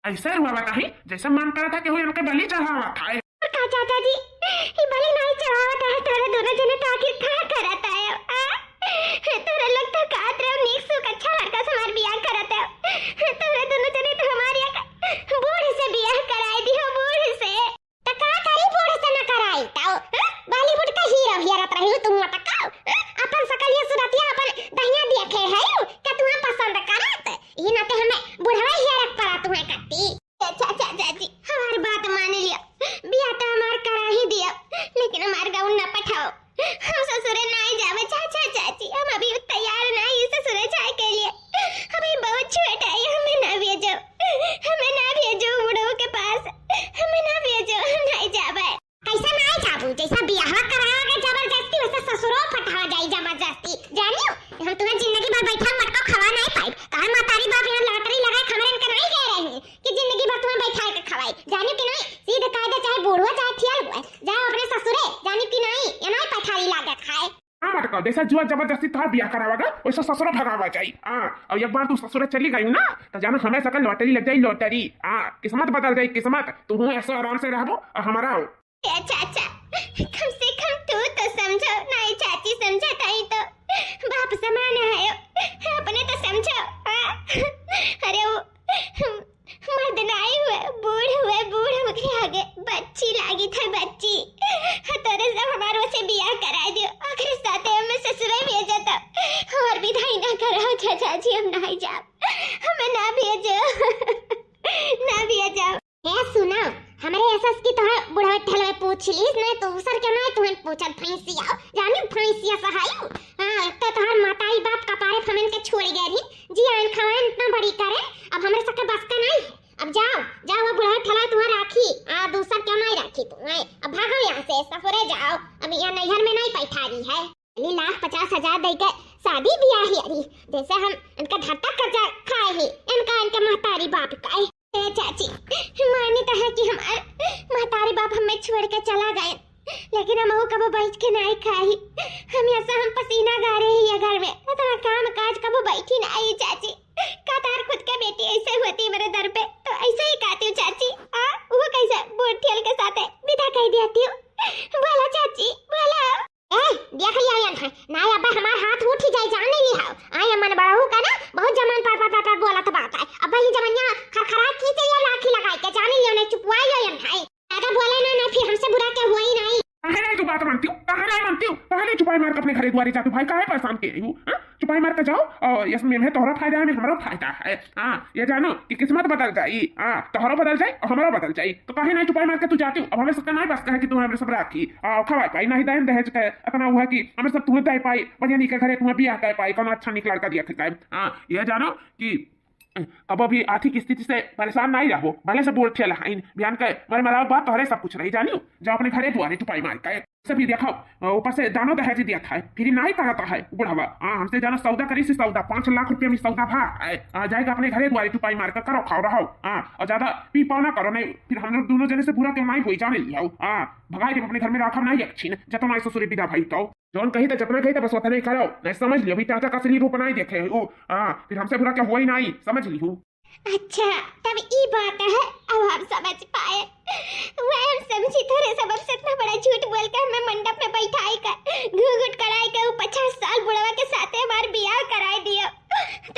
ऐसे हुआ बताही जैसे मन करा था कि हुई उनके बलि चढ़ावा था। का चाचा जी ये बलि नहीं चढ़ावत है तोरे दोनों जने तो आखिर क्या करत है तोरे लोग तो कात रहे नीक सुख अच्छा लड़का से हमार बियाह करत है तोरे दोनों जने तो हमारी बूढ़ से बियाह कराई दियो बूढ़ से त का करी बूढ़ से न कराई ताओ बॉलीवुड का हीरो हियरत रही तुम टकाओ अपन सकलिया सुरतिया अपन दहिया देखे है का तुम्हें पसंद करत ई नाते हमें बुढ़वा हियरत पड़ा तुम्हें कट्टी चाचा चाची हमारी बात मान लिया बियाह तो हमार करा ही दिया लेकिन हमार गाँव न पठाओ हम ससुरे नहीं जावे चाचा चाची हम अभी तैयार नहीं ससुरे जाए के लिए अभी बहुत छोटा है हमें ना भेजो बुढ़ऊ के पास हमें ना भेजो हम नहीं जावे कैसा नहीं जाबू जैसा बियाह कराओगे जबरदस्ती वैसे ससुरो पठावा जाई जबरदस्ती जानियो हम तुम्हें जिंदगी भर बैठा मटको खवा नहीं पाई तार मातारी बाप यहां लॉटरी लगाए खमरे इनका नहीं कह रहे हैं कि जिंदगी भर तुम्हें बैठा के खवाई जानियो कि नहीं सीधे कायदे चाहे बूढ़वा चाहे थियल हुआ जाओ अपने ससुरे जानियो कि नहीं ये नहीं पठारी लागे खाए मटका जैसा जुआ जबरदस्ती तोहार बियाह करावागा वैसा ससुरा भगावा जाई। और एक बार तू ससुरा चली गई ना तो जाना हमें सकल लॉटरी लग जाई लॉटरी। किस्मत बदल जाई किस्मत तू ऐसे आराम से रहबो और हमारा हो। चाचा कम से कम तू तो समझो नहीं चाची समझता ही तो बाप समान है अपने तो समझो अरे वो मर्द नहीं हुए बूढ़ मुझे आगे बच्ची लागी था बच्ची तोरे से हमारे से बियाह करा दियो आखिर साथे हमें ससुरे भेजा था और विदाई ना करो चाचा जी हम नहीं जाओ हमें ना भेजो ना भेजो है सुनो हमारे एसएस की तो बुढ़ा ठलवे पूछ लीस नहीं तो सर क्यों नहीं तुम्हें पूछत भैंसिया जानी भैंसिया सहायो हां तो तोहर माताई बाप कपारे फमन के छोड़ गए रही जी आन खवान इतना बड़ी करे अब हमरे सके बस का नहीं अब जाओ वो बुढ़ा ठला तुम्हारे राखी दूसरा क्यों नहीं राखी तुम्हें अब भागो यहाँ से सफरे जाओ अब यहाँ नैहर में नहीं पैठारी है 1,50,000 देके शादी ब्याह ही अरी जैसे हम इनका धत्ता कर्जा खाए ही इनके महतारी बाप का चाची मानी तो है कि हमारे महतारी बाप हमें छोड़ के चला गए लेकिन हम वो कबो बैठ के नहीं खाई हम ऐसा हम पसीना गा रहे हैं घर में तो काम काज कबो बैठी नहीं चाची कतार खुद के बेटी ऐसे होती मेरे दर पे तो ऐसे ही कहती हूँ चाची वो कैसे बोटियल के साथ विदा कह देती हूँ बोला चाची बोला देख लिया यार ना अब्बा हमारा हाथ उठ जाए जाने नहीं हां आय मन बड़ाऊ का ना बहुत जमान पर बोला तो बात है अब्बा ये जमनिया खरखरा की तेरी लाठी लगाई के जाने लियो ने चुपवाई लियो यार भाई अगर बोले ना फिर हमसे बुरा क्या हुआ ही नहीं कहे तू बात मानती हूँ पहले चुपाई मार के अपने घरे द्वारे जाती भाई काहे परेशान के हूँ चुपाई मार के जाओ और इसमें है तोहरा फायदा है हमारा फायदा है। ये जानो कि किस्मत बदल जाई तोहरा बदल जाए और हमारा बदल जाए तो कहे नहीं चुपाई मार के तू जाती हूँ अब हमें सबका नहीं बस कहे कि तुम्हें सब राखी खवाई पाई नहीं दहन दहेज के इतना हुआ कि हमें सब तुम्हें दे पाई बढ़िया निकल घरे तुम्हें बियाह कर पाई कौन अच्छा निकल कर दिया था। ये जानो कि अब अभी आर्थिक स्थिति से परेशान नहीं रहो भले से बोल थे बयान के मरे मराव बात तोहरे सब कुछ रही जानियो जाओ अपने घरे द्वारे चुपाई मार के से भी देखो ऊपर से दानो दहेज दिया था फिर नहीं करता है बुढ़ावा हमसे जाना सौदा करी से सौदा 5 लाख रुपया में सौदा भा जाएगा अपने घरे द्वारे चुपाई मार कर करो खाओ रहो और ज्यादा पी पाओ ना करो नहीं फिर हम लोग दोनों जने से बुरा क्यों नहीं हुई जाने लिया भगाई दे अपने घर में रखा नहीं अच्छी जतो नहीं ससुरी विदा भाई तो जौन कही तो जतना कही तो बस वतन नहीं करो नहीं समझ लियो भी चाचा का असली रूप नहीं देखे फिर हमसे बुरा क्या हुआ ही नहीं समझ लियो। अच्छा तब ये बात है अब हम समझ पाए वह हम समझी थोड़े सबब से इतना बड़ा झूठ बोल कर हमें मंडप में बैठाई कर घूंघट कराई कर 50 साल बुढ़वा के साथ हमार बियाह कराई दियो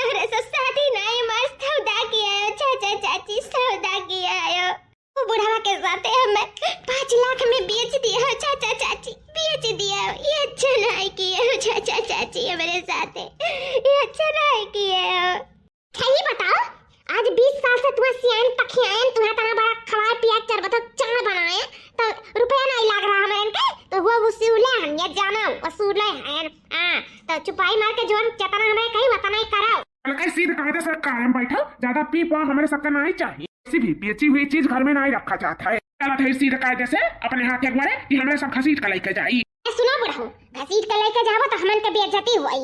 तोरे से शादी नहीं मस्त सौदा किया है चाचा चाची सौदा किया है वो बुढ़वा के साथ हमें 5 लाख में बेच दिया है चाचा चाची बेच दिया ये अच्छा नहीं किया है चाचा चाची मेरे साथ ये अच्छा नहीं किया सही बताओ आज 20 साल से तुम्हें सियान पखियान तुम्हें तना बड़ा खवाए पिया चर बता चाय बनाए तो रुपया नहीं लग रहा हमें इनके तो वो वसूले हम ये जाना वसूले हैं तो चुपाई मार के जोन चतना हमें कहीं बता नहीं कराओ लगा सीधे कायदे से कायम बैठो ज्यादा पी पा हमारे सबका नहीं चाहिए किसी भी बेची हुई चीज घर में नहीं रखा जाता है चला था सीधे कायदे से अपने हाथ एक बारे कि हमें सब घसीट कर लेके जाई सुनो बुढ़ऊ घसीट कर लेके जाओ तो हमन के बेइज्जती हुई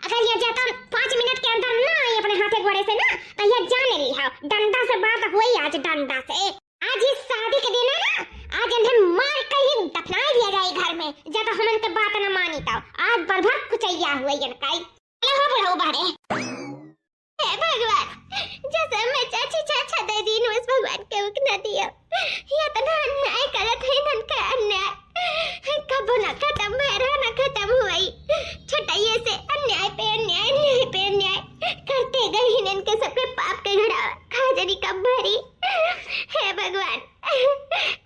अगर ये जाता 5 मिनट के अंदर ना आई अपने हाथ एक बारे से ना तो ये जाने लिया डंडा से बात हुई आज डंडा से आज इस शादी के दिन है ना आज इन्हें मार कर ही दफना दिया जाए घर में जब हमन के बात न मानी तो आज बरभर कुचैया हुई इनका हो बुढ़ऊ बारे हे भगवान जैसे मैं चाची चाचा दे दी उस भगवान के उक न दियो ये तो ना अन्याय करत है नन का अन्याय कब ना खत्म मेरा ना खत्म हुई छटाइए से अन्याय पे अन्याय अन्याय पे अन्याय करते गए इनन के सबके पाप के घड़ा खाजनी कब भरी हे भगवान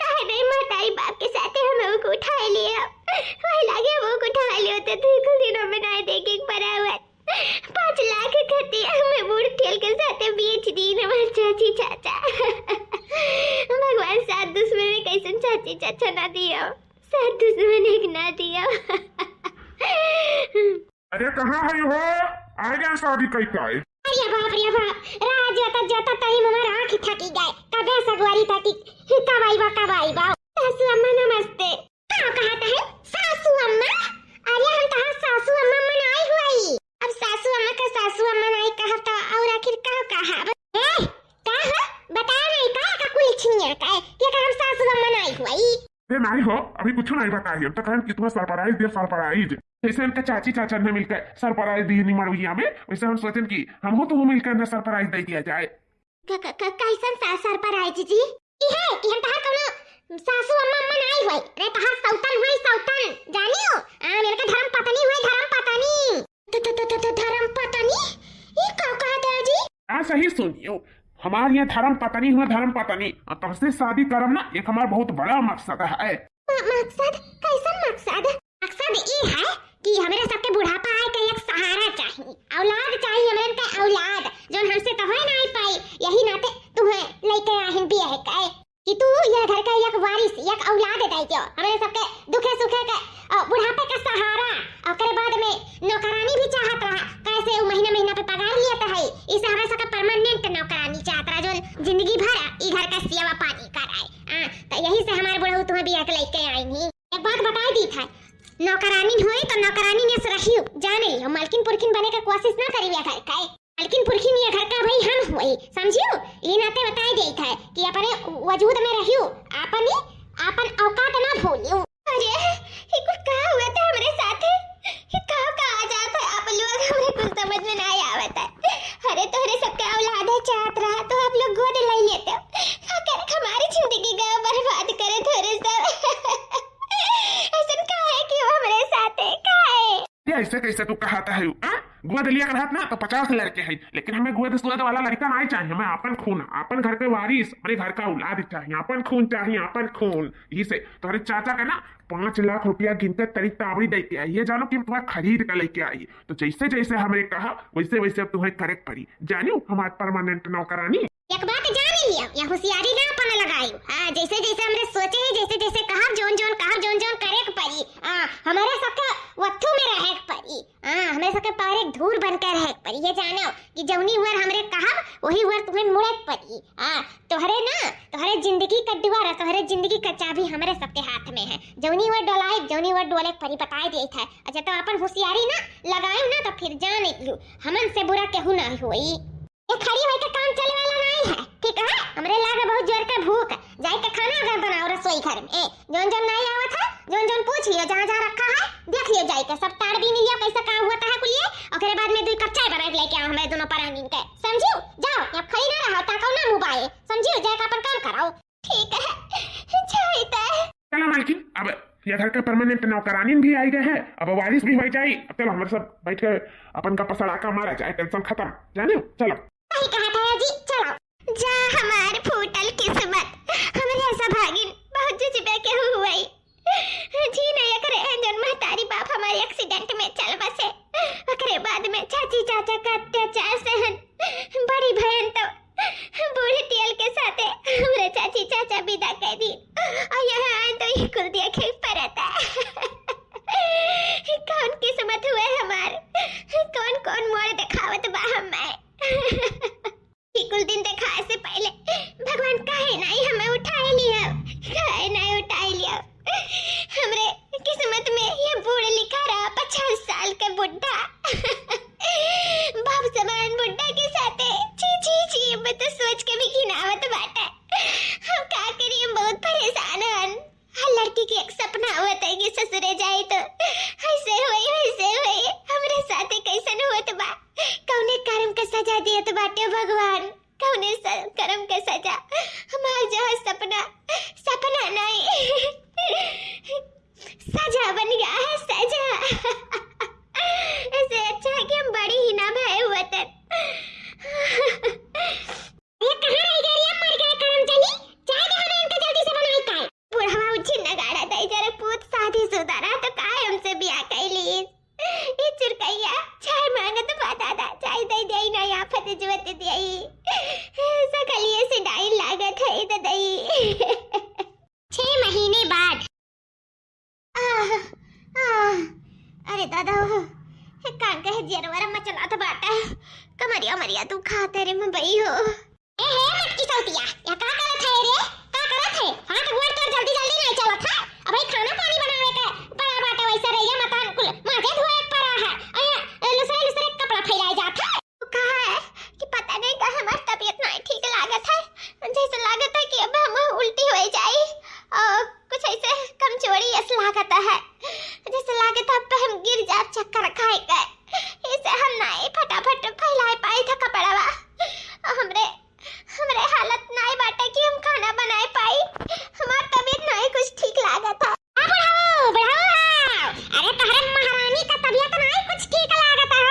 काहे नहीं मताई बाप के साथ हमें को उठा लिया वही लगे वो को उठा लियो तो कुछ दिनों में ना देखे बराबर 5 लाख खती हमें बूढ़ ठेल के साथ बेच दी न चाची चाचा भगवान साथ दुश्मन में कैसे चाची चाचा ना दियो साथ दुश्मन एक ना दियो अरे कहाँ है हो आ गया शादी कई का है अरे बाप राज जाता तही हमारा आँख थकी गए कबे सगवारी थकी कब आई बा सासू अम्मा नमस्ते कहाँ है सासू अम्मा अरे हम तो सासू अम्मा मनाई हुई अब सासू अम्मा का सासू अम्मा नहीं कहा था और आखिर कहा बता नहीं का कुल छिनिया का है क्या हम सासू अम्मा नहीं हुई अरे नहीं हो अभी कुछ नहीं बताइए तो कहन कितना सरप्राइज दे सरप्राइज जैसे हमका चाची चाचा ने मिलकर सरप्राइज दी निमड़ुइया में वैसे हम सोचें कि हम हो तो मिलकर ना सरप्राइज दे दिया जाए कैसन सरप्राइज जी ई है कि हम तहार कोनो सासू अम्मा अम्मा नहीं हुई रे तहार सौतन हुई सौतन जानियो मेरे का धर्म पत्नी हुई धर्म पत्नी तो धर्म पत्नी ये का कहते हैं जी सही सुनियो हमारे यहाँ धर्म पत्नी हुआ धर्म पत्नी और तुमसे शादी करम ना एक हमारा बहुत बड़ा मकसद है मकसद कैसन मकसद ये है कि हमारे सबके बुढ़ापा आए के एक सहारा चाहिए औलाद चाहिए हमारे का औलाद जो हमसे तो हो नहीं पाई यही नाते तुम्हें लेके आहिन भी है काए कि तू ये घर का एक वारिस एक औलाद दे दियो हमारे सबके दुखे सुखे के बुढ़ापे का सहारा और के बाद में नौकरानी भी चाहत रहा कैसे वो महीना पे पगार लिया है इसे हमारे सबका परमानेंट नौकरानी चाहत रहा जो जिंदगी भर ई घर का सेवा पानी कराए तो यही से हमारे बुढ़ऊ तुम्हें भी एक लेके आएंगी एक बात बता दी था नौकरानी हुई तो नौकरानी ने रखी जाने लियो मालकिन पुरखिन बने का कोशिश ना करिए घर का मालकिन पुरखिन ये घर का भाई हम हुई समझियो ये नाते बताई दी था कि अपने वजूद में रहियो अपन औकात ना भूलियो अरे ये कुछ का हुआ था हमारे साथ ये का आ जाता है आप लोग हमें कुछ समझ में नहीं आवता अरे तोहरे सबके औलाद है चाहत रहा तो आप लोग गोद ले लेते अगर हमारी जिंदगी का बर्बाद करे थोड़े सब ऐसे कैसे तू कहता है गोद लिया कर ना तो 50 लड़के हैं लेकिन हमें गोद सूद वाला लड़का नहीं चाहिए हमें अपन खून अपन घर के वारिस अपने घर का औलाद चाहिए अपन खून चाहिए अपन खून इसे तुम्हारे चाचा का ना 5 लाख रुपया गिनते तरीक तावड़ी दे के आई ये जानो कि तुम्हें खरीद कर लेके आई तो जैसे जैसे हमने कहा वैसे वैसे अब तुम्हें करेक्ट पड़ी जानियो हमारे परमानेंट नौकरानी एक बात जान लियो या होशियारी ना अपन लगायो जैसे जैसे हमरे सोचे है जैसे जैसे कहा जोन जोन करे के पड़ी हमारे सबके वत्थु में रहे के पड़ी हमें सबके पारे धूर बनकर रहे के पड़ी ये जानो कि जौनी वर हमरे कहा वही वर तुम्हें मुड़े के पड़ी तोहरे जिंदगी का दुआरा तोहरे जिंदगी का चाबी हमारे सबके हाथ में है जौनी वर डोले के पड़ी बताई दी था अच्छा तो अपन होशियारी ना लगायो ना तो फिर जान लियो हमन से बुरा केहू ना होई ये खड़ी होई के काम चले वाला नहीं है ठीक है हमरे लागे बहुत जोर के भूख जाई के खाना अगर बनाओ रसोई घर में जोन नहीं आवत है जोन पूछ लियो जहां रखा है देख लियो जाई के सब ताड़ भी नहीं लियो कैसा काम होता है कुलिए और फिर बाद में 2 कप चाय बना के लेके आओ हमें दोनों परानी के समझियो जाओ यहाँ खड़ी ना रहो ताको ना मुबाए समझियो जाए का अपन काम कराओ ठीक है जाईता चलो मालकिन अब ये घर का परमानेंट नौकरानी भी आई गए है अब वारिस भी हो जाए चलो हमारे सब बैठ के अपन का पसड़ाका मारा जाए टेंशन खत्म जानियो चलो सही कहा था जी चलो जा हमारे फूटल किस्मत हमरे ऐसा भागिन बहुत जुजबे के हुई जी नहीं करे जन महतारी बाप हमारे एक्सीडेंट में चल बसे ओकरे बाद में चाची चाचा का अत्याचार सहन बड़ी भयन तो बूढ़े टियल के साथ हमरे चाची चाचा विदा कर दी और यहाँ आए तो ये कुल देखे पड़ता कौन किस्मत हुए हमारे कौन मोड़ दिखावत बा हमें कुल दिन दिखाए से पहले भगवान काहे नहीं हमें उठाए लिया हमरे किस्मत में ये बूढ़ लिखा रहा 50 साल का बुढ़ा बाप समान बुढ़ा के साथ छी मैं तो सोच के भी घिनावत बाटा हम का करिए बहुत परेशान हन हर लड़की के एक सपना होता है कि ससुरे जाए तो ऐसे हुई हमरे साथ कैसन होत बा कौने कर्म का सजा दियत बाटे भगवान अरे दादा एक काम कहे जरवरा में चला था बाटा कमरिया मरिया तू खाते रे मैं बई हो ए हे मटकी सौतिया या का करत है रे का करत है हाथ गोड़ तो जल्दी जल्दी नहीं चलत है अबे खाना पानी बनावे का बड़ा बाटा वैसा रहिया मत कुल माथे धोए पड़ा है अया लुसरे लुसरे कपड़ा फैलाए जाता है वो कहा है कि पता नहीं का हमारी तबीयत नहीं ठीक लागत है जैसे लागत है कि अब हम उल्टी हो जाए और कुछ ऐसे कमजोरी ऐसा लागत है जैसे लागत है अब हम गिर जा चक्कर खाए गए इसे हम नहीं फटाफट फैलाए पाए था कपड़ा हमरे हमरे हालत नहीं बाटे कि हम खाना बनाए पाई हमार तबीयत नहीं कुछ ठीक लागत है बढ़ाओ बढ़ाओ अरे तहरे महारानी का तबीयत नहीं कुछ ठीक लागत है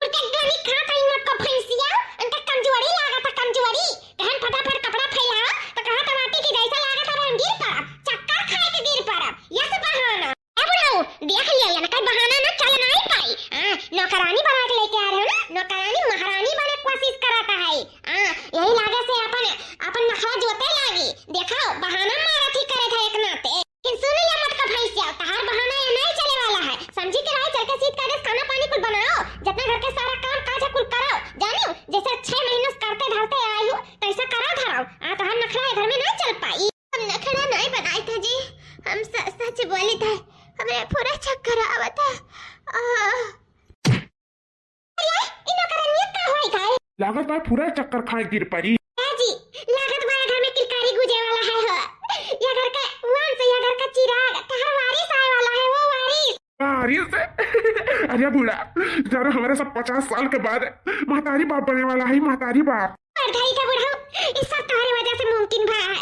उनके गनी खात है मत को भैंसिया उनका कमजोरी लागत है कमजोरी कहन फटाफट कपड़ा फैला तो कहा टमाटी की जैसा लागत है हम गिर पड़ा चक्कर खाए के गिर पड़ा ये सब बहाना ए बुलाओ देख लिया या ना बहाना ना चल नहीं पाई नौकरानी बना के लेके आ रहे हो ना नौकरानी महारानी बने कोशिश कराता है यही लागे से अपन नखरा जोते लागी देखो बहाना मारा थी करे था एक नाते लेकिन सुन लिया मत का भैंसिया तहार बहाना ये नहीं चले वाला है समझी के राय चल के सीट का खाना पानी कुल बनाओ जितना घर के सारा काम काज कुल करो जानियो जैसे 6 महीने करते धरते आयु तैसा करा धराओ तहार नखरा घर में नहीं चल पाई हम नखरा नहीं बनाए थे जी हम सच बोली थे हमें पूरा चक्कर आवत है लागत भाई पूरा चक्कर खाए गिर पड़ी जी लागत भाई घर में किलकारी गुजे वाला है हो या घर का वन से या घर का चिराग तहर वारिस आए वाला है वो वारिस अरे बूढ़ा जरा हमारे सब 50 साल के बाद महतारी बाप बने वाला है महतारी बाप अरे का बुढ़ा इस सब तुम्हारी वजह से मुमकिन भा है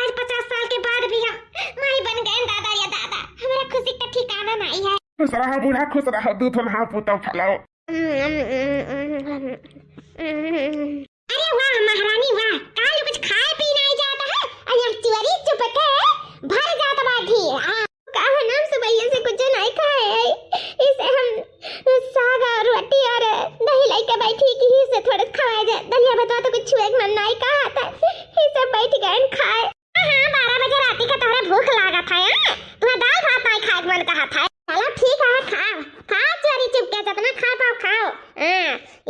आज 50 साल के बाद भी हम माई बन गए दादा या दादा हमारा खुशी का ठिकाना नहीं है खुश रहो बूढ़ा खुश रहो दूध नहा पुतो फलाओ अरे वाह महारानी वाह काल कुछ खाए पी नहीं जाता है अया चिवरी चुप के भर जाता बाठी कहा नाम सुबह से कुछ नहीं खाए इसे हम साग और रोटी और दही लेके बैठी कि ही से थोड़ा खवाए जाए दलिया बता तो कुछ छुए मन नहीं कहा था ये सब बैठ गए खाए हां 12 बजे रात का तोरा भूख लागा था तू दाल भात नहीं खाए मन कहा था चलो ठीक है खा चोरी चुप के जितना खा पाओ खाओ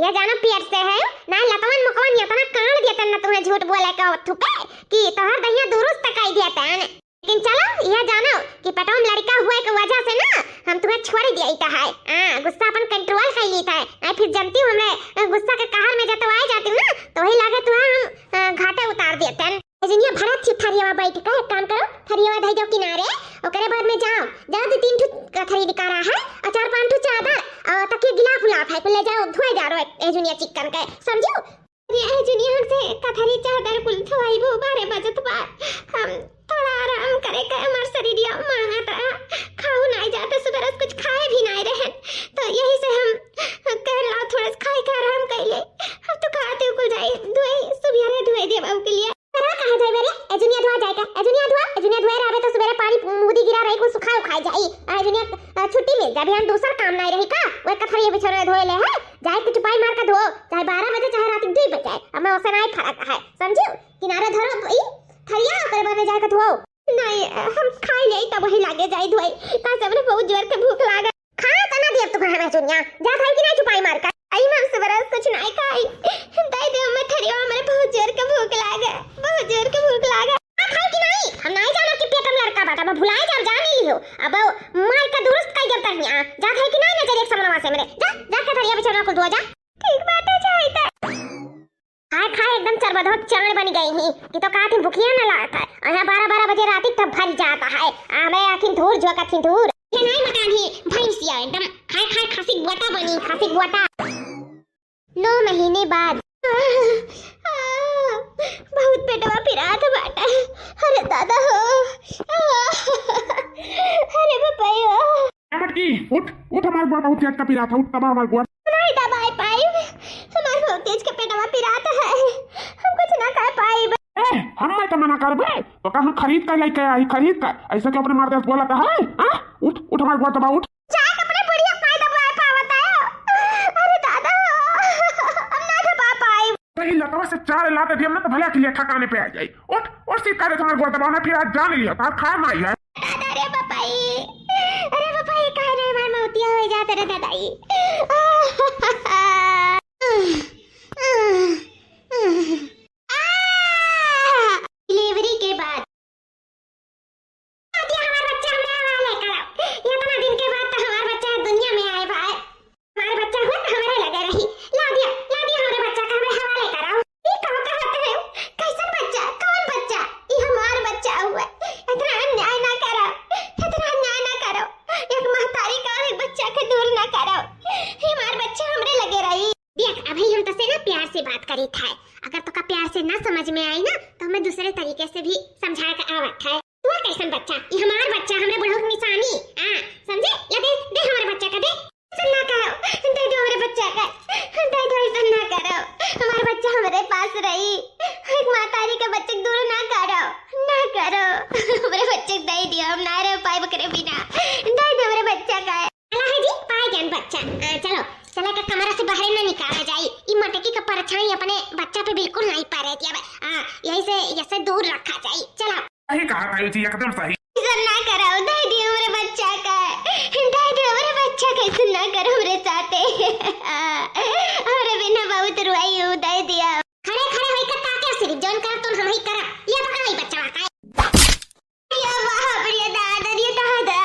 ये जानो पेट से है ना लतवन मुकवन ये तना कान देता ना तुम्हें झूठ बोले का थुपे कि तोहर दहिया दुरुस्त तकाई देता है लेकिन चलो ये जानो कि पेटों में लड़का हुए की वजह से ना हम तुम्हें छोड़ दिया था है गुस्सा अपन कंट्रोल कर लेता है नहीं फिर जानती हूं मैं गुस्सा के कहर में जतवाए जाती हूं ना तो वही लागे तुम्हें हम घाटे उतार देते हैं जिनिया भरत छी थरियावा बैठ के एक काम करो थरियावा धई जाओ किनारे ओकरे बाद में जाओ 2-3 ठू कथरी निकारा है और 4-5 ठू चादर और तकिया गिलाफ उलाफ है ले जाओ धोए जा रो ए जुनिया चिकन के समझो ये जुनिया से कथरी चादर कुल धोई भो बारे बजत बा हम थोड़ा आराम करे के हमार शरीरिया मांगता खाओ नहीं जाते सुबह कुछ खाए भी नहीं रहे तो यही से हम कहला थोड़ा खाए के आराम कइले अब तो खाते कुल जाए धोए सुबह रे धोए देबा के लिए करा कहां जाए मेरे एजुनिया धोआ जाएगा एजुनिया धोए रहबे तो सुबह पानी मुदी गिरा रही को सुखाओ खाई जाई एजुनिया छुट्टी मिल जाबे हम दूसरा काम नहीं रही का वो कथरिया बिछोरे धोए ले है जाए कुछ पाई मार के धो चाहे 12 बजे चाहे रात 2 बजे हमें ओसे नहीं फर्क है समझो किनारे धरो ई थरिया ओकरे बाद में जाके धो नहीं हम खाई ले तब वही लागे जाई धोई का सबने बहुत जोर के भूख लागे खा तना देर तू हमें जुनिया जा खाई कि नहीं छुपाई मार का आई मैं सबरा कुछ नहीं खाई दे दे मैं थरिया मेरे बहुत जोर के भूख लागे खाई कि नहीं हम नहीं जाना कि पेट में लड़का बाटा मैं भुलाए जा नहीं लियो अब मार का दुरुस्त काई करता है जा खाई कि नहीं नजर एक समनवा से मेरे जा के थरिया बिछोना को धो जा ठीक बात है जाईता खाए एकदम चरबधो चाण बन गई ही कि तो का थी भूखिया न लागता है और 12 बजे रात तक भर जाता है मैं आखिर धूर जो का थी धूर ये नहीं मकान ही भैंसिया एकदम खाए खसी गोटा बनी खसी गोटा 9 महीने बाद बहुत पेटवा पिरात बाटा अरे दादा हो अरे बपैया मटकी उठ हमार गोड़ बहुत तेज का पिरा था उठ तबा हमार गोड़ नहीं दबाई पाई हमार बहुत तेज का पेटवा पिरात है हम कुछ ना कर पाई हम मैं तो मना करबे तो का हम खरीद कर लेके आई खरीद कर ऐसा क्यों अपने मारदेस बोला था है हां उठ हमार गोड़ तबा उठ जा अपने बुढ़िया पाई दबाई पावता है अरे दादा हम ना दबा पाई सही लतवा से 4 लाते दिए ना तो भला के लिए ठकाने पे आ जाई उठ सीट कर तुम्हार गोड़ तबा ना फिर आज जान लियो तार खा नहीं है अरे बपाई काहे नहीं मार मौतिया हो जाते चाची एकदम सही। ना कराओ दे दियो मेरे बच्चा का, दे दियो मेरे बच्चा का, ऐसे ना करो मेरे साथ अरे बिना बहुत रुआई हूँ, दे दिया। खड़े खड़े होई का ताके सिर्फ जोन कर तुम हम ही करा, ये पकड़ वही बच्चा का या बाप रे दादा रे दादा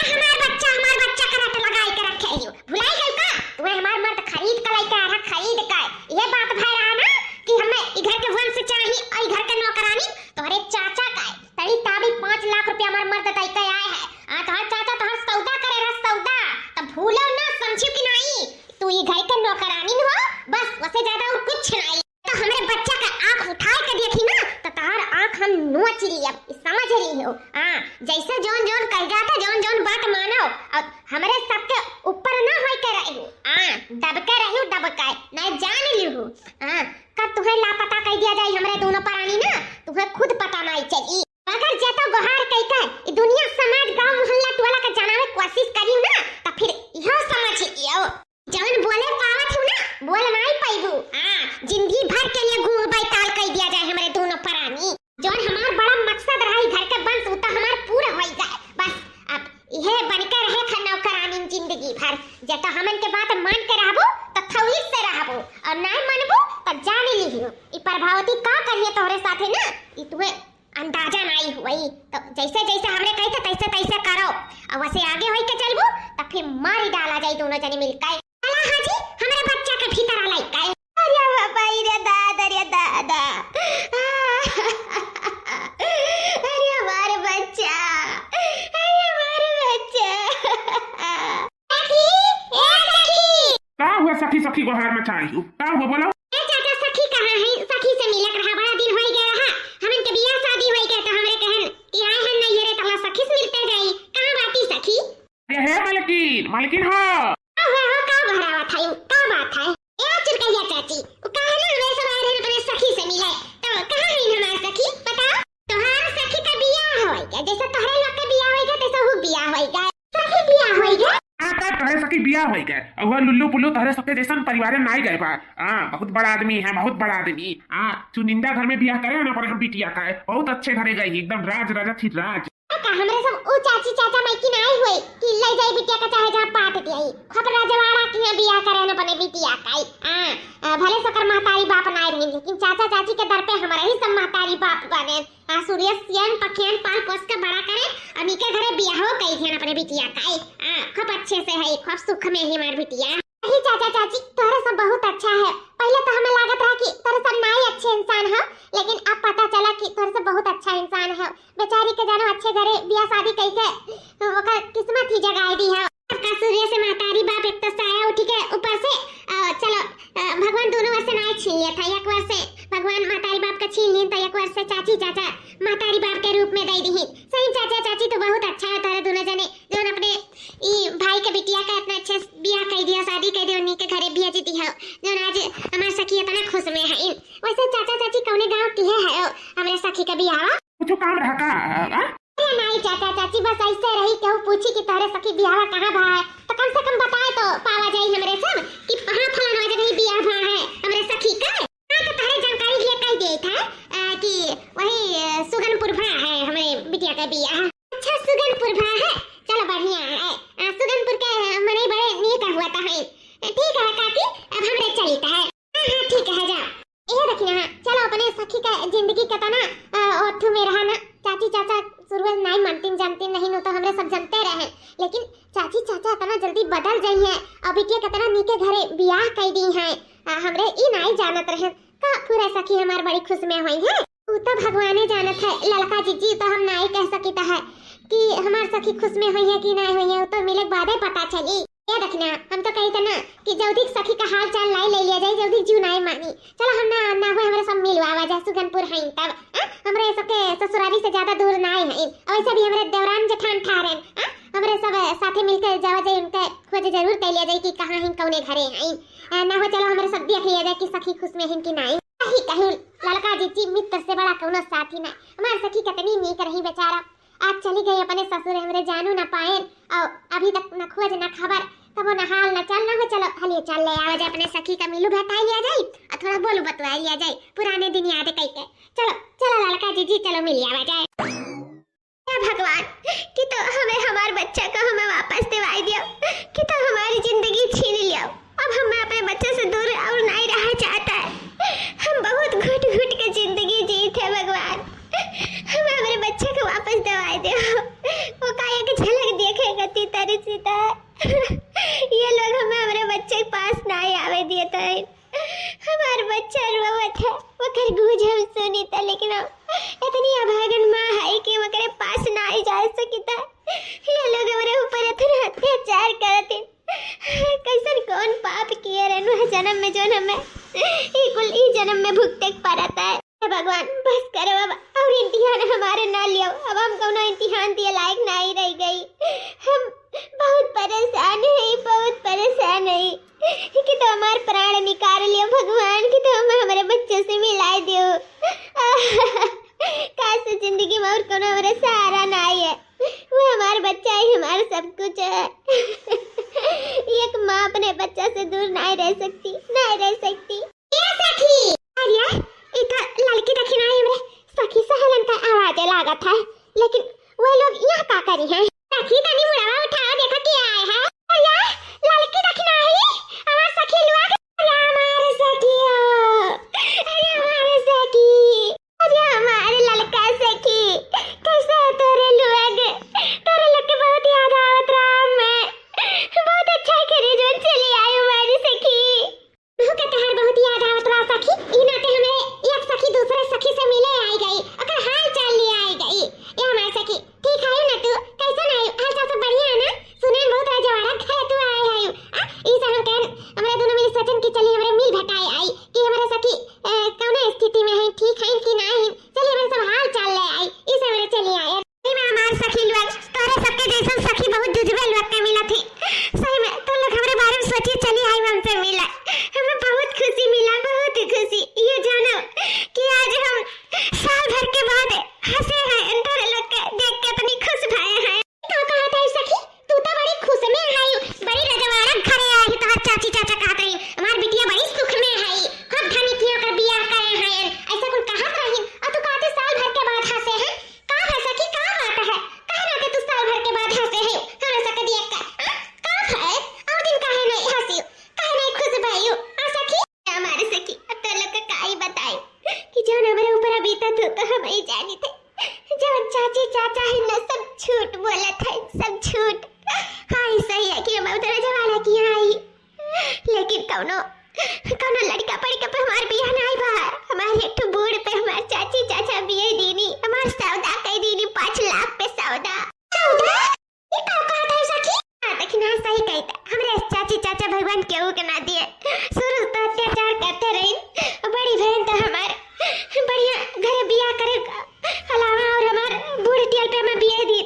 हमार बच्चा कराटे लगाई के रखे हो, भुलाई गई का तुम्हें हमार मर्द खरीद के लेके आ रहा, खरीद के ये बात भय रहा ना कि हमें इधर के वंश चाहिए और इधर के नौकरानी तुम्हारे चाचा का तड़ी ताबी 5 लाख रुपया हमार मर्द दई के आए है। तुम्हार चाचा तोहर सौदा करे रहा, सौदा तब भूलो ना, समझियो कि नहीं तू ये घर के नौकरानी हो, बस उससे ज्यादा और कुछ नहीं। तो हमरे बच्चा का आंख उठा के देखी ना तो तार आंख हम नोच ली, अब समझ रही हो। हां जैसे जोन जोन कह जाता, जोन जोन बात मानो और हमरे सबके ऊपर ना होई के रही हो। हां दब के रही हो, दब के नहीं जान ली हो। हां कब तुम्हें लापता कह दिया जाए हमरे दोनों प्राणी ना, तुम्हें खुद पता नहीं चली। अगर जेतो गोहार कह के दुनिया समाज गांव मोहल्ला टोला के जनावे कोशिश करी ना तो फिर यह समझ लियो जवन बोले पावत हूं ना बोल नहीं पाइबू। हां जिंदगी भर के लिए गुड़ बैताल कह दिया जाए हमरे दोनों प्राणी, जवन हमार बड़ा मकसद रही घर के वंश उता हमार पूरा हो जाए, बस अब यह बनके रहे खनौ करानी जिंदगी भर। जेतो हमन के बात मान के रहबो त थौली से रहबो और नहीं मानबो त जान लिहियो ई प्रभावती का करिए तोहरे साथे ना ई तुहे अंदाजा नहीं हुई। तो जैसे जैसे हमने कही था तैसे तैसे करो और वैसे आगे होई के चलबो त फिर मार डाला जाए दोनों जने मिलकर। चला हाजी हमारे बच्चा के भीतर आलाई का, अरे बाबा रे दादा रे दादा अरे हमारे बच्चा, अरे हमारे बच्चा सखी ए सखी का हुआ सखी? सखी गोहार में चाही हूँ, का हुआ बोलो? ए चाचा सखी कहाँ है? सखी से मिलक रहा, बड़ा दिन हो गया रहा, हमन के बियाह शादी होई गया तो हमरे कहन कि आए हैं नहीं रे तला सखी से मिलते गई, कहां बाती सखी? ये है मालकिन, मालकिन हो का भरावा था का बात है? ए चिरकैया चाची वो कहे ना वे सब आए अपने सखी से मिले, तो कहां है हमार सखी बताओ? तोहार सखी का बियाह होई गया, जैसे तोहरे लोग के बियाह होई गया तैसे वो बियाह होई गया, सखी बियाह होई गया। तोहरे सखी बियाह हो गए और वह लुल्लू पुल्लू तोहरे सबके जैसन परिवार में नहीं गए बा। बहुत बड़ा आदमी है, बहुत बड़ा आदमी। चुनिंदा घर में बियाह करे ना पर हम बिटिया का है, बहुत अच्छे घरे गई, एकदम राज राजा थी राज। हमरे सब ओ चाची चाचा माइकी नहीं हुई कि ले जाई बिटिया का चाहे जहां पाट दिई खबर राजवाड़ा की बियाह करे ना अपने बिटिया का। भले सकर महतारी बाप नहीं रही लेकिन चाचा चाची के दर पे हमारे ही सब महतारी बाप बने। सूर्य सियन पखियन पाल पोस के बड़ा करे अमी के घरे बियाह हो कई थे अपने बिटिया का। खूब अच्छे से है, खूब सुख में ही हमारी बिटिया। ही चाचा चाची तोरे सब बहुत अच्छा है, पहले तो हमें लागत रहा कि तोरे सब नहीं अच्छे इंसान है, लेकिन अब पता चला कि तोरे सब बहुत अच्छा इंसान है। बेचारी के जानो अच्छे घरे बियाह शादी कई के ओकर किस्मत ही जगाई दी है। सूर्य से महतारी बाप एक तो साया उठी के ऊपर से चलो भगवान दोनों वर्ष नहीं छीन लिया था, एक वर्ष से भगवान महतारी बाप का छीन लिया तो एक वर्ष से चाची चाचा महतारी बाप के रूप में दे दी। सही चाचा चाची तो बहुत अच्छा है तोरे दोनों जने जो अपने ई भाई के बिटिया का इतना अच्छा बियाह कर दिया, शादी कर दिया, उन्हीं के घरे बियाह जीती है जो आज हमार सखी इतना खुश में है। वैसे चाचा चाची कौने गांव की है हमरे सखी का बियाह? कुछ काम रहा का? नहीं चाचा चाची बस ऐसे रही कहूँ पूछी कि तोरे सखी बियाह कहाँ भा है तो कम से कम बताए तो पावा जाए हमरे सब कि कहाँ फलाना जगह बियाह भा है हमरे सखी का। तो तारे जानकारी लिए कह दिए था कि वही सुगनपुर भा है हमारे बिटिया का बियाह। अच्छा सुगनपुर भा है, चलो बढ़िया है। सुगनपुर के मने बड़े नीक हुआ था है। ठीक है काकी अब हमरे चलता है। हां ठीक है जाओ। ये देखिए हां चलो अपने सखी का जिंदगी का तना ओठू में रहा ना। चाची चाचा शुरुआत नहीं मानती जानती नहीं नो तो हमरे सब जानते रहे, लेकिन चाची चाचा इतना जल्दी बदल गई है। अभी के कितना नीके घरे बियाह कर दी है, हमरे ई नहीं जानत रहे का पूरा सखी हमार बड़ी खुश में हुई है। वो तो भगवाने जानत है, लड़का जीजी तो हम नहीं कह सकीता है कि हमार सखी खुश में हुई है कि नहीं हुई है, वो तो मिले बादे पता चली। ये देखना हम तो कही था ना कि जल्दी सखी का हाल चाल लाई ले लिया जाए, जल्दी जीव नहीं मानी। चलो हम ना हुए हमारे सब मिलवा जा सुगनपुर है तब हमरे सबके ससुराली से ज्यादा दूर नहीं है। वैसे भी हमरे देवरान जेठान ठारे हमरे सब साथे मिलकर जावा जाए, उनके खोज जरूर कर लिया जाए कि कहां हैं कौने घरे हैं ना हो। चलो हमरे सब देख लिया जाए कि सखी खुश में हैं कि नहीं। कहीं लड़का जीजी मित्र से बड़ा कोनो साथी ना। हमार सखी कितनी नीक रही बेचारा, आज चली गई अपने ससुर हमरे जानू ना पाए और अभी तक न खोज न खबर तब वो नहाल न चल न हो चलो हलिए चल ले आवे जाए अपने सखी का मिलू भेटाई लिया जाए और थोड़ा बोलू बतवाई लिया जाए पुराने दिन याद कई के चलो चलो लड़का जी चलो मिल आवे जाए। हे भगवान कि तो हमें हमार बच्चा का हमें वापस दिवाई दियो कि तो हमारी जिंदगी छीन लियो। अब हम अपने बच्चे से दूर और नहीं रहा चाहता है। हम बहुत घुट घुट के जिंदगी जीते हैं भगवान, हमें हमारे बच्चे को वापस दवाई दो। वो का एक झलक देखेगा तीतरी सीता ये लोग हमें हमारे बच्चे के पास नहीं आवे दिए थे। हमारा बच्चा रोवत है वो कर गूंज हम सुनी था लेकिन इतनी अभागन माँ है कि वो करे पास नहीं जा सकता। ये लोग हमारे ऊपर इतना अत्याचार करते कैसन कौन पाप किए रहनु जन्म में जो हमें ई जन्म में भुगते पड़ता है। भगवान बस करो अब और इम्तिहान हमारे ना लियो। अब हम कौन इम्तिहान दिए लायक नहीं रह गई। हम बहुत परेशान है कि तो हमारे प्राण निकाल लियो भगवान कि तो हमें हमारे बच्चे से मिला दो। कैसे जिंदगी में और कौन हमारे सहारा नहीं है। वो हमारा बच्चा ही हमारा सब कुछ है। एक माँ अपने बच्चा से दूर नहीं रह सकती। ये सखी अरे इतना लड़की देखी नहीं हमरे सखी सहलन का आवाज लागत है लेकिन वो लोग यहाँ का करी है। सखी तनी मुड़वा उठाओ देखो क्या आए है। अरे लड़की देखी नहीं हमार सखी लोग। अरे हमारे सखी अरे हमारे लड़का सखी कैसे है तोरे लोग के बहुत याद आवत राम में बहुत अच्छा करे जो चली आई हमारी सखी। मुँह के तहर बहुत याद आवत रहा सखी ई नाते हमें एक सखी दूसरे सखी से मिले आई गई ओकर हाल चाल ले आई गई। ये हमारी सखी ठीक है ना तू कैसा नहीं हाल चाल सब बढ़िया है ना। सुने बहुत राजवाड़ा घर तू आए है ई सब हम कहन हमारे दोनों मिल सजन की चली हमारे मिल भेटाई आई कि हमारे सखी कौन स्थिति में है ठीक है कि नहीं चलिए हमारे सब हाल चाल ले आई ई सब हमारे चली आए। मैं हमारे सखी लोग तोरे सबके जैसा सखी बहुत जुजबे लोग के मिला थी सही में तो लोग हमारे बारे में सोचिए चली आई हमसे मिला हमें बहुत खुशी मिला बहुत खुशी। ये जानो कि आज हम साल भर के बाद हंसे हैं तोरे लोग के देख के इतनी खुश भए हैं। का कहत है सखी तू तो बड़ी खुश में है बड़ी रजवाड़ा घरे आई तो चाची चाचा कहत है हमार बिटिया बड़ी सुख में है खूब धनी थी ओकर बियाह करे हैं ऐसा कुल कहत रही और तू कहते साल भर के बाद हंसे हैं। का है सखी का बात है कहना के तू साल भर के बाद हंसे हैं हमरा सके देख कर का है और दिन काहे नहीं हंसी काहे नहीं खुश भइयो आ सखी। हमारे सखी अब तो लोग काई बताए कि जो हमारे ऊपर बीता तो हम ही जानी थे जब चाची चाचा है ना सब झूठ बोला था सब झूठ। हाँ सही है कि हम उधर जवाला की आई लेकिन कौनो लड़का पड़ पे हमार बियाह नहीं भा हमारे एक बूढ़ पे हमार चाची चाचा बियाह दीनी हमार सौदा कई दीनी 5 लाख पे सौदा ये का कहता है सखी। हाँ देखना सही कहता हमरे चाची चाचा भगवान केहू के ना दिए शुरू तो अत्याचार करते रही बड़ी बहन तो हमार बढ़िया घर बियाह करे अलावा और हमार बूढ़ टियल पे हमें बियाह दी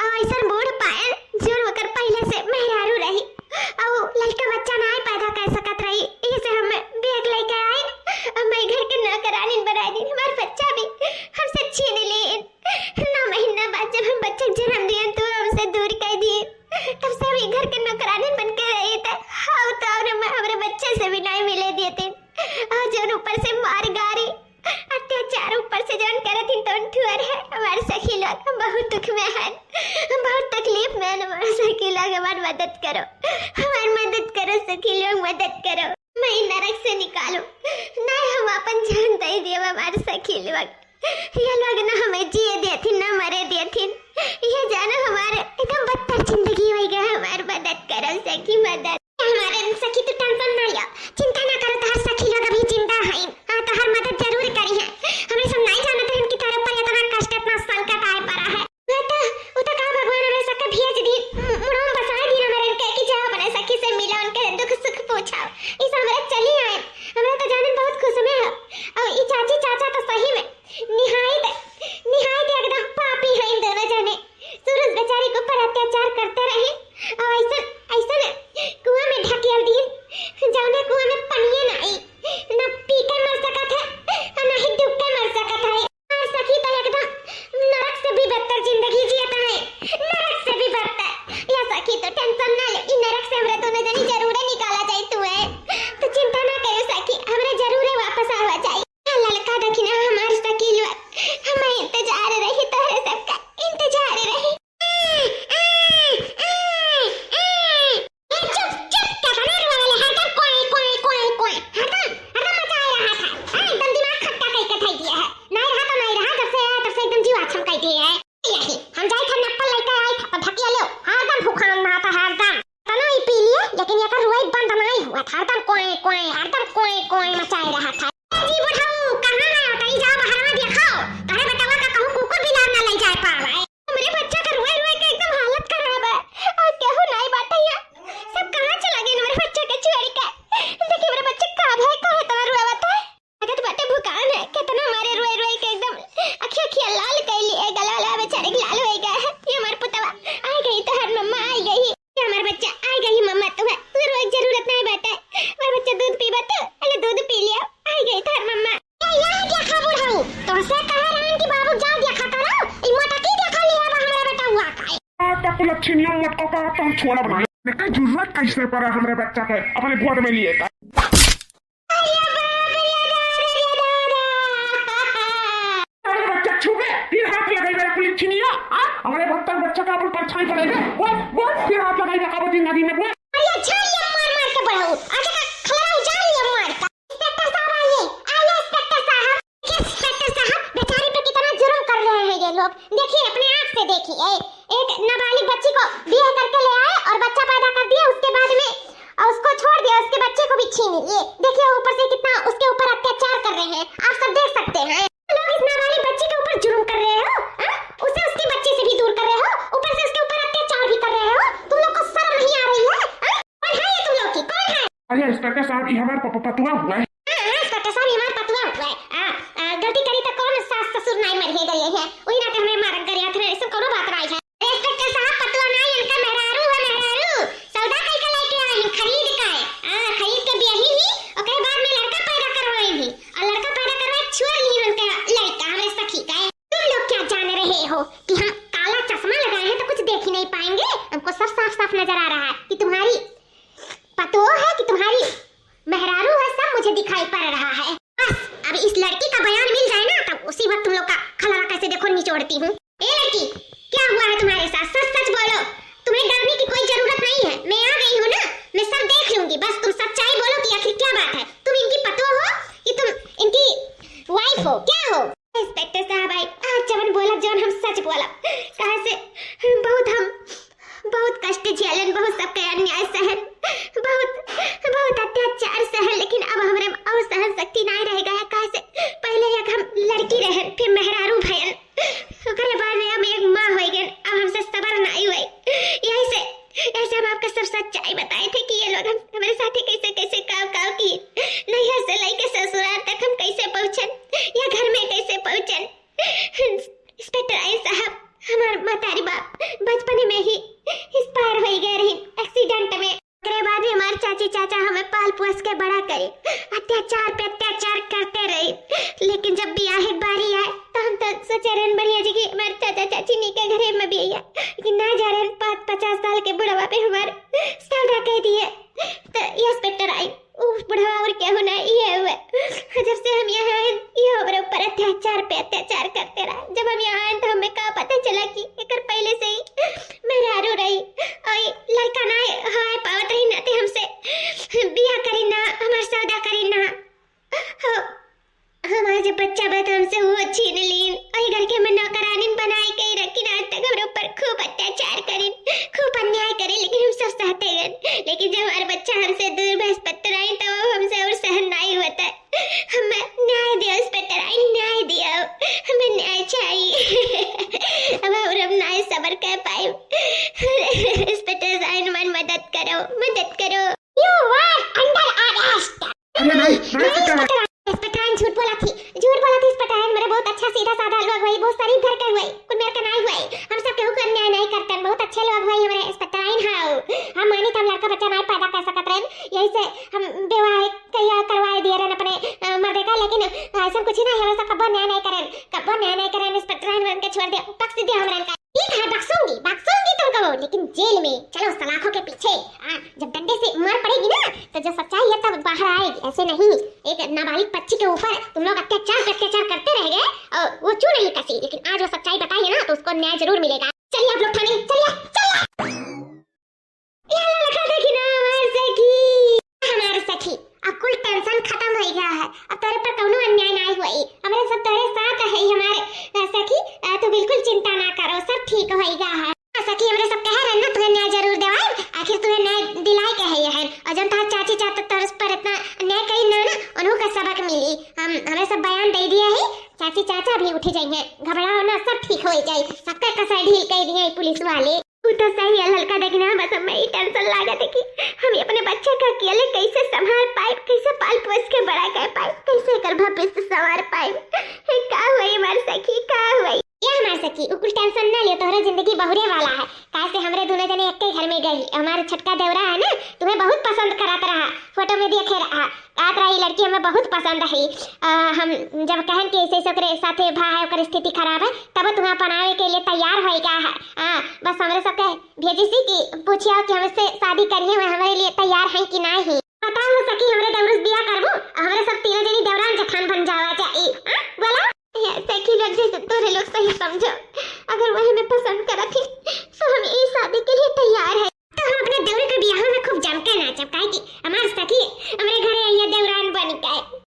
और ऐसा बूढ़ पाए जो होकर पहले से मेहरारू रही और लड़का बच्चा ना पैदा कर सकत रही इसे हम बेग लेके आए और मैं घर के नौकरानी बना दी। हमारा बच्चा भी हमसे छीन लिए 9 महीना बाद जब हम बच्चे जन्म दिए तो हमसे दूर कर दिए तब से हम घर के नौकरानी बन के रहे थे। हाँ तो हमारे बच्चे से भी नहीं मिले दिए थे और जो ऊपर से मार गारी अत्याचार ऊपर से जौन करे थी तो ठुअर है हमारे सखी लोग बहुत दुख में है बहुत तकलीफ में हमारे सखी लोग हमारी मदद करो सखी लोग मदद करो मैं नरक से निकालो नहीं हम अपन जान दे दिए हमारे सखी लोग ये लोग ना हमें जिए देथिन ना मरे देथिन ये जानो हमारे एकदम बदतर जिंदगी हो गया हमारी मदद करो सखी मदद। हमारे सखी तो टेंशन ना लिया चिंता ना करो तार सखी लोग अभी जिंदा हैं हां तो हर मदद जरूर करी है। हमें सब नहीं जानते हैं कि तारे पर इतना कष्ट इतना संकट आए पड़ा है वो तो का भगवान हमें सबके भेज दी मुड़म बसा दी हमारे के कि जाओ अपने सखी से मिलो उनके दुख सुख पूछो इस हमारे चली आए हमें तो जाने बहुत खुश में है। और ये चाची चाचा तो सही में निहायत एकदम पापी है इन दोनों जने सूरज बेचारी के ऊपर अत्याचार करते रहे और ऐसा कुआं में ढकेल दिए जाने कुआं में पानी ना आई ना पी के मर सकत है और ना ही डूब के मर सकत है। और सखी तो एकदम नरक से भी बदतर जिंदगी जीता है नरक से भी बदतर। या सखी तो टेंशन ना ले इन नरक से हमरे कुल अच्छी नियम मटको का तो हम छोड़ा बनाए लेकिन जरूरत कैसे पड़ा हमरे बच्चा के अपने गोद में लिए का अरे बच्चा छूगे फिर हाथ लगाई मेरा कुल अच्छी नियम हमारे बच्चा का अपन परछाई पड़ेगा वो फिर हाथ लगाई का जिंदगी में वो अरे अच्छा ये मार मार के बढ़ाओ आगे का खड़ा हो जा ये मार का इंस्पेक्टर साहब आइए इंस्पेक्टर साहब बेचारी पे कितना जुर्म कर रहे हैं ये लोग देखिए अपने आंख से देखिए एक नाबालिग बच्ची को ब्याह करके ले आए और बच्चा पैदा कर दिया उसके बाद में और उसको छोड़ दिया उसके बच्चे को भी छीन लिए देखिए ऊपर से कितना उसके ऊपर अत्याचार कर रहे हैं आप सब देख सकते हैं लोग इस नाबालिग बच्ची के ऊपर जुर्म कर रहे हो उसे उसके बच्चे से भी दूर कर रहे हो ऊपर से उसके ऊपर अत्याचार भी कर रहे हो तुम लोग को शर्म नहीं आ रही है कौन है ये तुम लोग की कौन है अरे इंस्पेक्टर साहब ये हमारा पतुआ हुआ है इंस्पेक्टर साहब ये हमारा पतुआ हुआ है गलती करी तो कौन सास ससुर नहीं मर गए हैं वही ना हमें मार गरिया थे ऐसा कोनो बात नहीं है इंस्पेक्टर साहब पतुआ नहीं इनका मेहरारू है मेहरारू सौदा कई का लेके आए हैं खरीद का है खरीद के ब्याही ही ओकरे बाद में लड़का पैदा करवाए ही और लड़का पैदा करवाए छोड़ ली उनका लड़का हमारे सखी का है तुम लोग क्या जान रहे हो कि हम काला चश्मा लगाए हैं तो कुछ देख ही नहीं पाएंगे हमको सब साफ साफ नजर आ रहा है कि तुम्हारी पतोह है कि तुम्हारी मेहरारू है सब मुझे दिखाई पड़ रहा है बस अब इस लड़की का बयान मिल जाए ना तब उसी वक्त तुम लोग का खलारा कैसे देखो निचोड़ती हूँ ए लड़की क्या हुआ है तुम्हारे साथ सच सच बोलो तुम्हें डरने की कोई जरूरत नहीं है मैं आ गई हूँ ना मैं सब देख लूंगी बस तुम सच्चाई बोलो कि आखिर क्या बात है तुम इनकी पतोह हो कि तुम इनकी वाइफ हो क्या हो इंस्पेक्टर साहब आई आज जवन बोला जवन हम सच बोला कहां से बहुत कष्ट झेलन बहुत सबके अन्याय सहन बहुत अत्याचार सहन लेकिन अब हमरे और सहन शक्ति नहीं रह गया कहां से पहले एक हम लड़की रहन फिर मेहरारू भयन ओकरे बाद में हम एक मां हो गए अब हमसे सबर नहीं हुई यही से ऐसे हम आपको सब सच्चाई बताए थे कि ये लोग हमारे साथ कैसे कैसे काव की नैहर से लेके ससुराल तक हम कैसे पहुंचन या घर में कैसे पहुंचन इंस्पेक्टर आई साहब हमारे मातारी बाप बचपन में ही एक्सपायर हो गए रही एक्सीडेंट में उसके बाद भी हमारे चाची चाचा हमें पाल पोस के बड़ा करे अत्याचार पे अत्याचार करते रहे लेकिन जब ब्याह एक बारी आए तो हम तो सोचे रहे बढ़िया जी की हमारे चाचा चाची नी के घरे में भी आया लेकिन ना जा रहे 50 साल के बुढ़वा पे हमारे सौदा कह दिए तो इंस्पेक्टर आई उस बुढ़वा और क्या होना ये हुआ जब से हम यहाँ आए ये हमारे ऊपर अत्याचार पे अत्याचार करते रहे जब हम यहाँ आए तो हमें क्या पता चला कि एक पहले से ही मेहरारू रही और लड़का ना हाय पावत रही ना थे हमसे बिया करी ना हमारे सौदा करी ना हमारा जब बच्चा बैठा हमसे वो छीन लीन और घर के में नौकरानी बनाई कहीं रखी ना तक हमारे ऊपर खूब अत्याचार करी खूब अन्याय करे लेकिन हम सब सहते गए लेकिन जब हमारा बच्चा हमसे दूर बृहस्पति आई तो हमसे और सहन नहीं होता हमें न्याय दिया इंस्पेक्टर आई न्याय दिया हमें न्याय चाहिए अब हम न्याय सबर कर पाए इंस्पेक्टर आई मन मदद करो यू आर अंडर अरेस्ट अरे नहीं इंस्पेक्टर झूठ बोला थी इंस्पेक्टर मेरे बहुत अच्छा सीधा साधा लोग भाई बहुत शरीफ घर के हुए कुछ मेरे का नहीं हुए हम सब केहू को अन्याय नहीं करते बहुत अच्छे लोग भाई हमारे इंस्पेक्टर आइन हां हम मानी तो हम लड़का बच्चा नहीं पैदा कर सकत रहे यही से हम विवाह करवाए दिए रहे अपने मर्दे का लेकिन ऐसा कुछ नहीं है वैसा कब्बो न्याय नहीं करें इंस्पेक्टर आइन के छोड़ दिया बख्श दिया हमरा का ठीक है बख्शूंगी तुमको लेकिन जेल में चलो सलाखों के पीछे जब डंडे से मार पड़ेगी ना तो जो सच्चाई है तब बाहर आएगी ऐसे नहीं एक नाबालिग बच्ची के ऊपर तुम लोग अत्याचार करते रह गए और वो क्यों नहीं कसी लेकिन आज वो सच्चाई बताई है ना तो उसको न्याय जरूर मिलेगा चलिए आप लोग थाने चलिए ये लड़का देखी ना हमारे सखी अब कुल टेंशन खत्म हो गया है अब तेरे पर कोनो अन्याय नहीं हुई हमारे सब तेरे साथ है हमारे सखी तू बिल्कुल चिंता ना करो सब ठीक होएगा है सखी हमरे सब कह रहे ना तुम्हें न्याय जरूर देवाए आखिर तुम्हें न्याय दिलाए कहे है और जब तार चाची चाचा तरस पर इतना न्याय कही ना उन्हों का सबक मिली हमें सब बयान दे दिया है चाची चाचा भी उठ जाएंगे घबराओ ना सब ठीक हो जाए सबका कसा ढील कह दिए पुलिस वाले तो सही है लड़का देखना बस हमें ही टेंशन लागत है कि हम अपने बच्चे का अकेले कैसे संभाल पाए कैसे पाल पोस के बड़ा कर पाए कैसे कर भविष्य संवार पाए का हुई हमारी सखी का हुई ये हमारी सखी उकुल टेंशन ना लियो तोहरा जिंदगी बहुरे वाला है कैसे हमरे दोनों जने एक घर में गई हमारे छटका देवरा है ना तुम्हें बहुत पसंद कराता रहा फोटो में देखे रहा रात रही लड़की लड़की हमें बहुत पसंद है। हम जब कहन कि ऐसे ओकरे साथे भा है ओकर स्थिति खराब है तब तुम्हें अपनावे के लिए तैयार होएगा है। बस हमरे सबके भेजी सी कि पूछिया कि हमसे शादी करिए में हमारे लिए तैयार हैं कि नहीं। पता हो सकी हमरे देवरुस बिया करबो हमरे सब तीनों जनी देवरान जठान बन जावा चाहिए। बोला सखी लोग जैसे तोरे लोग सही समझो, अगर वह हमें पसंद करत ही तो हम इस शादी के लिए तैयार है। तो हम अपने देवर के बियाह में खूब जम के नाचब काहे कि हमार सखी हमरे घरे आइए देवरान बन के।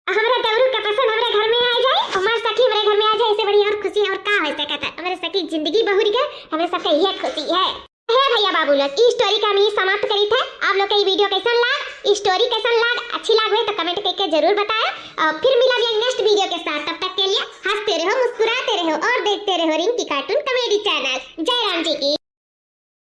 हमरे देवर का पसंद हमरे घर में आ जाए, हमार सखी हमरे घर में आ जाए, इससे बड़ी और खुशी और का हो सकता है। हमरे सखी जिंदगी बहुरी के हमरे सबके यही खुशी है। भैया बाबू लोग इस स्टोरी का हम यही समाप्त करी थे। आप लोग का ये वीडियो कैसन लगा, स्टोरी कैसन लगा, अच्छी लग हुई तो कमेंट करके जरूर बताएं। फिर मिला भी नेक्स्ट वीडियो के साथ, तब तक के लिए हंसते रहो, मुस्कुराते रहो और देखते रहो रिंकी कार्टून कॉमेडी चैनल। जय राम जी की।